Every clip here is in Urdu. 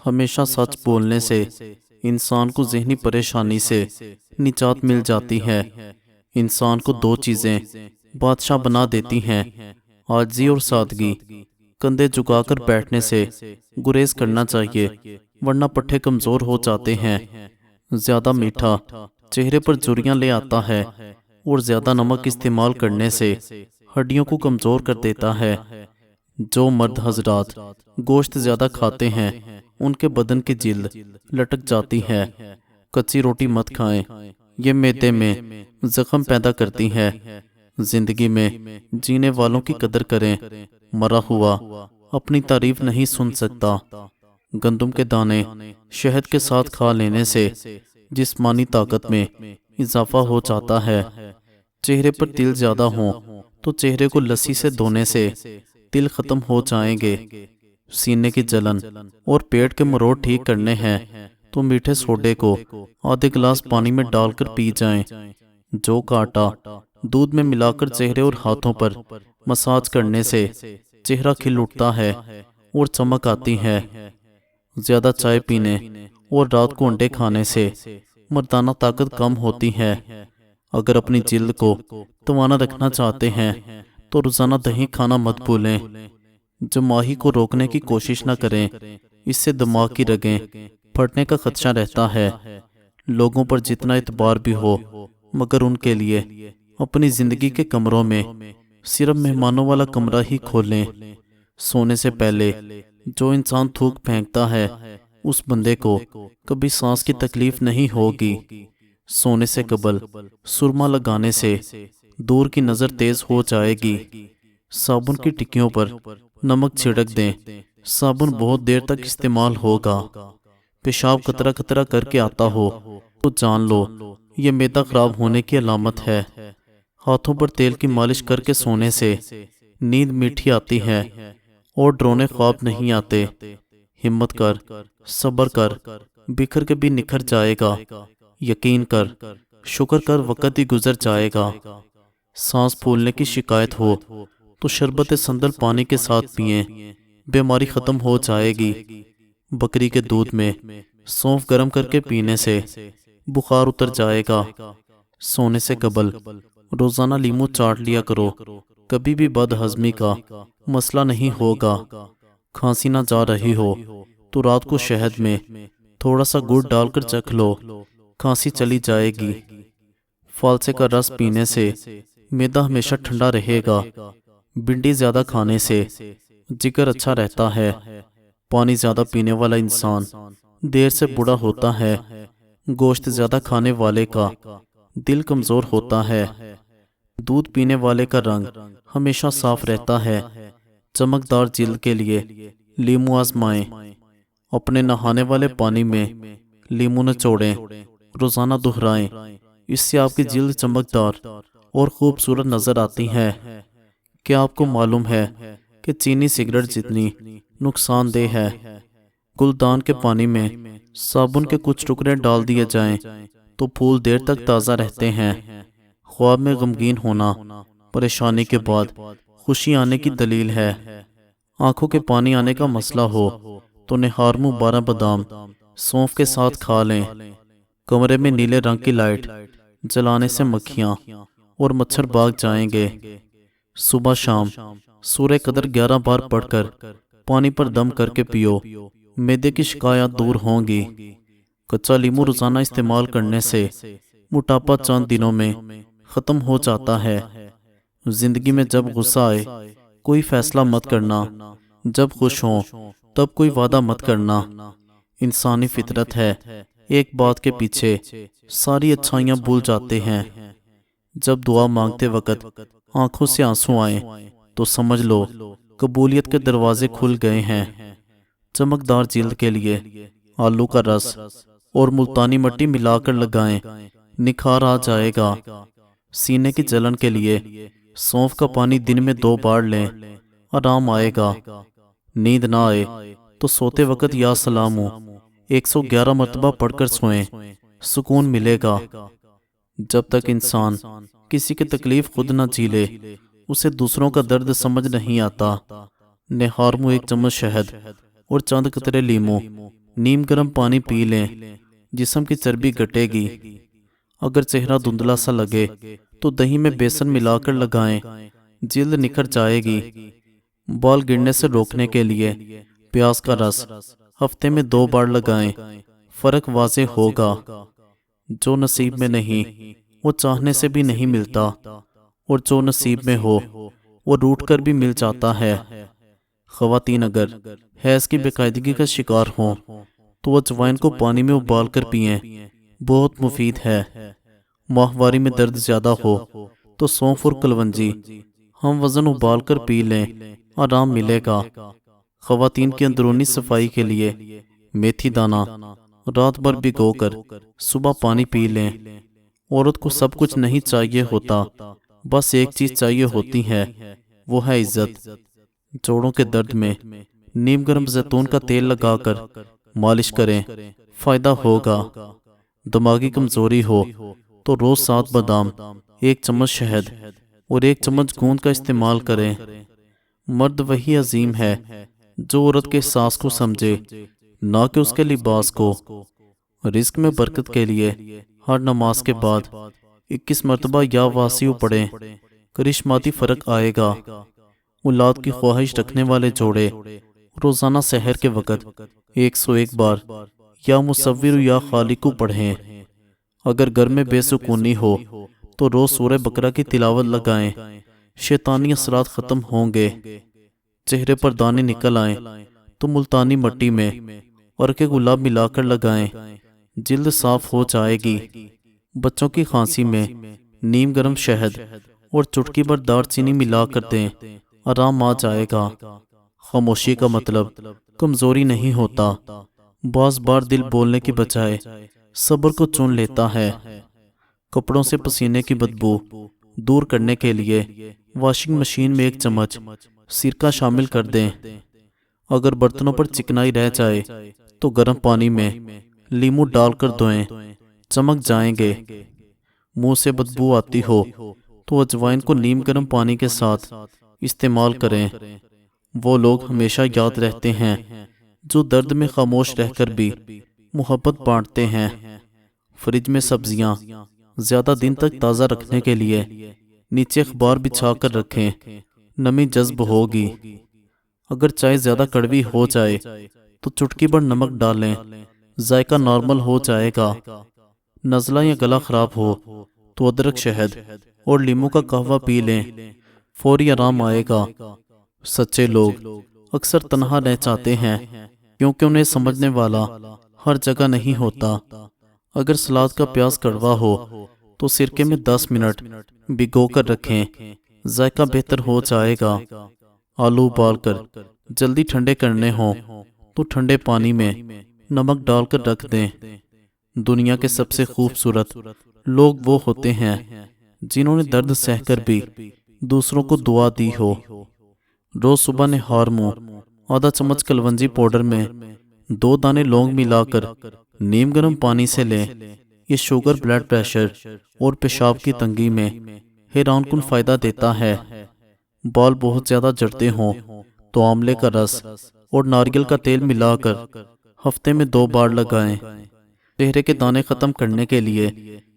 ہمیشہ سچ بولنے سے انسان کو ذہنی پریشانی سے نجات مل جاتی ہے۔ انسان کو دو چیزیں بادشاہ بنا دیتی ہیں، عاجزی اور سادگی۔ کندھے جھکا کر بیٹھنے سے گریز کرنا چاہیے، ورنہ پٹھے کمزور ہو جاتے ہیں۔ زیادہ میٹھا چہرے پر جھریاں لے آتا ہے، اور زیادہ نمک استعمال کرنے سے ہڈیوں کو کمزور کر دیتا ہے۔ جو مرد حضرات گوشت زیادہ کھاتے ہیں ان کے بدن کی جلد لٹک جاتی ہے۔ کچی روٹی مت کھائیں، یہ معدے میں زخم پیدا کرتی ہے۔ زندگی میں جینے والوں کی قدر کریں، مرا ہوا اپنی تعریف نہیں سن سکتا۔ گندم کے دانے شہد کے ساتھ کھا لینے سے جسمانی طاقت میں اضافہ ہو جاتا ہے۔ چہرے پر تل زیادہ ہوں تو چہرے کو لسی سے دھونے سے تل ختم ہو جائیں گے۔ سینے کی جلن اور پیٹ کے مروڑ ٹھیک کرنے ہیں تو میٹھے سوڈے کو آدھے گلاس پانی میں ڈال کر پی جائیں۔ جو کاٹا دودھ میں ملا کر چہرے اور ہاتھوں پر مساج کرنے سے چہرہ کھل اٹھتا ہے اور چمک آتی ہے۔ زیادہ چائے پینے اور رات کو انڈے کھانے سے مردانہ طاقت کم ہوتی ہے۔ اگر اپنی جلد کو توانا رکھنا چاہتے ہیں تو روزانہ دہی کھانا مت بھولیں۔ جماہی کو روکنے کی کوشش نہ کریں، اس سے دماغ کی رگیں پھٹنے کا خدشہ رہتا ہے۔ لوگوں پر جتنا اعتبار بھی ہو، مگر ان کے لیے اپنی زندگی کے کمروں میں صرف مہمانوں والا کمرہ ہی کھولیں۔ سونے سے پہلے جو انسان تھوک پھینکتا ہے اس بندے کو کبھی سانس کی تکلیف نہیں ہوگی۔ سونے سے قبل سرما لگانے سے دور کی نظر تیز ہو جائے گی۔ صابن کی ٹکیوں پر نمک چھڑک دیں، صابن بہت دیر تک استعمال ہوگا۔ پیشاب قطرہ قطرہ کر کے آتا ہو تو جان لو یہ معدہ خراب ہونے کی علامت ہے۔ ہاتھوں پر تیل کی مالش کر کے سونے سے نیند میٹھی آتی ہے اور ڈرونے خواب نہیں آتے۔ ہمت کر، صبر کر، بکھر کے بھی نکھر جائے گا۔ یقین کر، شکر کر، وقت ہی گزر جائے گا۔ سانس پھولنے کی شکایت ہو تو شربت سندل پانی کے ساتھ پئیں، بیماری ختم ہو جائے گی۔ بکری کے دودھ میں سونف گرم کر کے پینے سے بخار اتر جائے گا۔ سونے سے قبل روزانہ لیمو چاٹ لیا کرو، کبھی بھی بد ہضمی کا مسئلہ نہیں ہوگا۔ کھانسی نہ جا رہی ہو تو رات کو شہد میں تھوڑا سا گڑ ڈال کر چکھ لو، کھانسی چلی جائے گی۔ فالسے کا رس پینے سے معدہ ہمیشہ ٹھنڈا رہے گا۔ بھنڈی زیادہ کھانے سے جگر اچھا رہتا ہے۔ پانی زیادہ پینے والا انسان دیر سے بوڑھا ہوتا ہے۔ گوشت زیادہ کھانے والے کا دل کمزور ہوتا ہے۔ دودھ پینے والے کا رنگ ہمیشہ صاف رہتا ہے۔ چمکدار جلد کے لیے لیمو آزمائیں۔ اپنے نہانے والے پانی میں لیمو نچوڑیں، روزانہ دہرائیں، اس سے آپ کی جلد چمکدار اور خوبصورت نظر آتی ہے۔ کیا آپ کو معلوم ہے کہ چینی سگریٹ جتنی نقصان دہ ہے؟ گلدان کے پانی میں صابن کے کچھ ٹکڑے ڈال دیے جائیں تو پھول دیر تک تازہ رہتے ہیں۔ خواب میں غمگین ہونا پریشانی کے بعد خوشی آنے کی دلیل ہے۔ آنکھوں کے پانی آنے کا مسئلہ ہو تو نہارمو 12 بادام سونف کے ساتھ کھا لیں۔ کمرے میں نیلے رنگ کی لائٹ جلانے سے مکھیاں اور مچھر بھاگ جائیں گے۔ صبح شام سورہ قدر 11 بار پڑھ کر پانی پر دم کر کے پیو، معدے کی شکایات دور ہوں گی۔ کچا لیمو روزانہ استعمال کرنے سے موٹاپا چند دنوں میں ختم ہو جاتا ہے۔ زندگی میں جب غصہ آئے کوئی فیصلہ مت کرنا، جب خوش ہوں تب کوئی وعدہ مت کرنا۔ انسانی فطرت ہے ایک بات کے پیچھے ساری اچھائیاں بھول جاتے ہیں۔ جب دعا مانگتے وقت آنکھوں سے آنسو آئیں تو سمجھ لو قبولیت کے دروازے کھل گئے ہیں۔ چمکدار جلد کے لیے آلو کا رس اور ملتانی مٹی ملا کر لگائیں، نکھار آ جائے گا۔ سینے کی جلن کے لیے سونف کا پانی دن میں 2 بار لیں، آرام آئے گا۔ نیند نہ آئے تو سوتے وقت یا سلامو 111 مرتبہ پڑھ کر سوئیں، سکون ملے گا۔ جب تک انسان کسی کی تکلیف خود نہ جھیلے اسے دوسروں کا درد سمجھ نہیں آتا۔ نہارمو 1 چمچ شہد اور چند قطرے لیمو نیم گرم پانی پی لیں، جسم کی چربی گھٹے گی۔ اگر چہرہ دھندلا سا لگے تو دہی میں بیسن ملا کر لگائیں، جلد نکھر جائے گی۔ بال گرنے سے روکنے کے لیے پیاز کا رس ہفتے میں 2 بار لگائیں، فرق واضح ہوگا۔ جو نصیب میں نہیں وہ چاہنے سے بھی نہیں ملتا، اور جو نصیب میں ہو وہ روٹ کر بھی مل جاتا ہے۔ خواتین اگر حیض کی بے قاعدگی کا شکار ہوں تو اجوائن کو پانی میں ابال کر پئیں، بہت مفید ہے۔ ماہواری میں درد زیادہ ہو تو سونف اور کلونجی ہم وزن ابال کر پی لیں، آرام ملے گا۔ خواتین کی اندرونی صفائی کے لیے میتھی دانہ رات بھر بھگو کر صبح پانی پی لیں۔ عورت کو سب کچھ نہیں چاہیے ہوتا، بس ایک چیز چاہیے ہوتی ہے، وہ ہے عزت۔ جوڑوں کے درد میں نیم گرم زیتون کا تیل لگا کر مالش کریں، فائدہ ہوگا۔ دماغی کمزوری ہو تو روز 7 بادام، 1 چمچ شہد اور 1 چمچ گوند کا استعمال کریں۔ مرد وہی عظیم ہے جو عورت کے احساس کو سمجھے، نہ کہ اس کے لباس کو۔ رزق میں برکت کے لیے ہر نماز کے بعد 21 مرتبہ یا واسیع پڑھیں، کرشماتی فرق آئے گا۔ اولاد کی خواہش رکھنے والے جوڑے روزانہ سحر کے وقت 101 بار یا مصور یا خالق پڑھیں۔ اگر گھر میں بے سکونی ہو تو روز سورہ بقرہ کی تلاوت لگائیں، شیطانی اثرات ختم ہوں گے۔ چہرے پر دانے نکل آئیں تو ملتانی مٹی میں عرق گلاب ملا کر لگائیں، جلد صاف ہو جائے گی۔ بچوں کی کھانسی میں نیم گرم شہد اور چٹکی بھر دار چینی ملا کر دیں، آرام آ جائے گا۔ خاموشی کا مطلب کمزوری نہیں ہوتا، بعض بار دل بولنے کی بجائے صبر کو چن لیتا ہے۔ کپڑوں سے پسینے کی بدبو دور کرنے کے لیے واشنگ مشین میں 1 چمچ سرکہ شامل کر دیں۔ اگر برتنوں پر چکنائی رہ جائے تو گرم پانی میں لیموں ڈال کر دھوئیں، چمک جائیں گے۔ منہ سے بدبو آتی ہو تو اجوائن کو نیم گرم پانی کے ساتھ استعمال کریں۔ وہ لوگ ہمیشہ یاد رہتے ہیں جو درد میں خاموش رہ کر بھی محبت بانٹتے ہیں۔ فریج میں سبزیاں زیادہ دن تک تازہ رکھنے کے لیے نیچے اخبار بچھا کر رکھیں، نمی جذب ہوگی۔ اگر چائے زیادہ کڑوی ہو جائے تو چٹکی بھر نمک ڈالیں، ذائقہ نارمل ہو جائے گا۔ نزلہ یا گلا خراب ہو تو ادرک، شہد اور لیموں کا قہوہ پی لیں، فوری آرام آئے گا۔ سچے لوگ اکثر تنہا رہ جاتے ہیں کیونکہ انہیں سمجھنے والا ہر جگہ نہیں ہوتا۔ اگر سلاد کا پیاز کڑوا ہو تو سرکے میں 10 منٹ بھگو کر رکھیں، ذائقہ بہتر ہو جائے گا۔ آلو ابال کر جلدی ٹھنڈے کرنے ہوں تو ٹھنڈے پانی میں نمک ڈال کر رکھ دیں۔ دنیا کے سب سے خوبصورت لوگ وہ ہوتے ہیں جنہوں نے درد سہ کر بھی دوسروں کو دعا دی ہو۔ روز صبح نہار منہ آدھا چمچ کلونجی پاؤڈر میں 2 دانے لونگ ملا کر نیم گرم پانی سے لیں۔ یہ شوگر، بلڈ پریشر اور پیشاب کی تنگی میں حیران کن فائدہ دیتا ہے۔ بال بہت زیادہ جھڑتے ہوں تو آملے کا رس اور ناریل کا تیل ملا کر ہفتے میں 2 بار لگائیں۔ چہرے کے دانے ختم کرنے کے لیے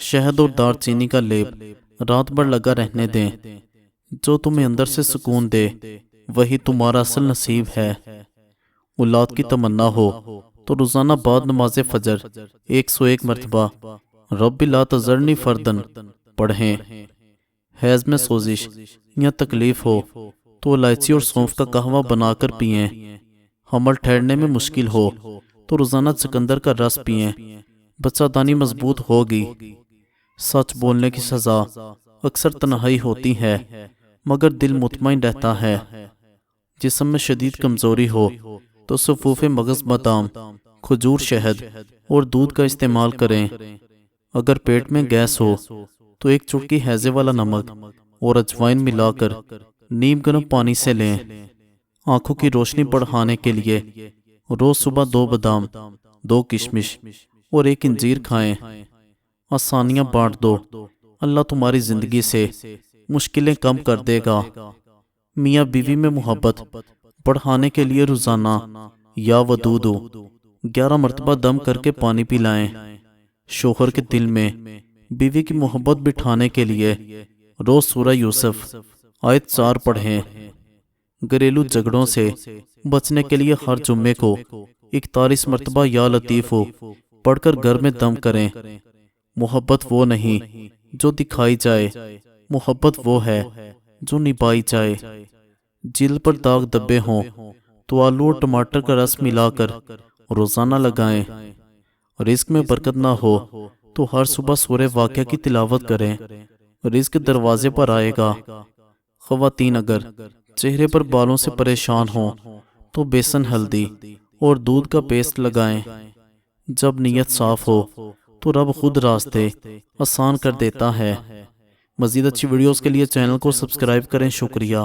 شہد اور دار چینی کا لیپ رات بھر لگا رہنے دیں۔ جو تمہیں اندر سے سکون دے وہی تمہارا اصل نصیب ہے۔ اولاد کی تمنا ہو تو روزانہ بعد نماز فجر 101 مرتبہ رب لا تذرنی فردن پڑھیں۔ حیض میں سوزش یا تکلیف ہو تو الائچی اور سونف کا قہوہ بنا کر پئیں۔ حمل ٹھہرنے میں مشکل ہو تو روزانہ چقندر کا رس پئیں، بچہ دانی مضبوط ہوگی۔ سچ بولنے کی سزا اکثر تنہائی ہوتی ہے مگر دل مطمئن رہتا ہے۔ جسم میں شدید کمزوری ہو تو صفوف مغز، بادام، کھجور، شہد اور دودھ کا استعمال کریں۔ اگر پیٹ میں گیس ہو تو 1 چٹکی ہیضے والا نمک اور اجوائن ملا کر نیم گرم پانی سے لیں۔ آنکھوں کی روشنی بڑھانے کے لیے روز صبح 2 بادام، 2 کشمش اور 1 انجیر کھائیں۔ آسانیاں بانٹ دو، اللہ تمہاری زندگی سے مشکلیں کم کر دے گا۔ میاں بیوی میں محبت بڑھانے کے لیے روزانہ یا ودودو 11 مرتبہ دم کر کے پانی پلائیں۔ شوہر کے دل میں بیوی کی محبت بٹھانے کے لیے روز سورہ یوسف آیت 4 پڑھیں۔ گھریلو جھگڑوں سے بچنے کے لیے ہر جمعے کو 41 مرتبہ یا لطیف پڑھ کر گھر میں دم کریں۔ محبت وہ نہیں جو دکھائی جائے، محبت وہ ہے جو نبھائی جائے۔ جلد پر داغ دبے ہوں تو آلو اور ٹماٹر کا رس ملا کر روزانہ لگائیں۔ رزق میں برکت نہ ہو تو ہر صبح سورہ واقعہ کی تلاوت کریں، رزق دروازے پر آئے گا۔ خواتین اگر چہرے پر بالوں سے پریشان ہوں تو بیسن، ہلدی اور دودھ کا پیسٹ لگائیں۔ جب نیت صاف ہو تو رب خود راستے آسان کر دیتا ہے۔ مزید اچھی ویڈیوز کے لیے چینل کو سبسکرائب کریں۔ شکریہ۔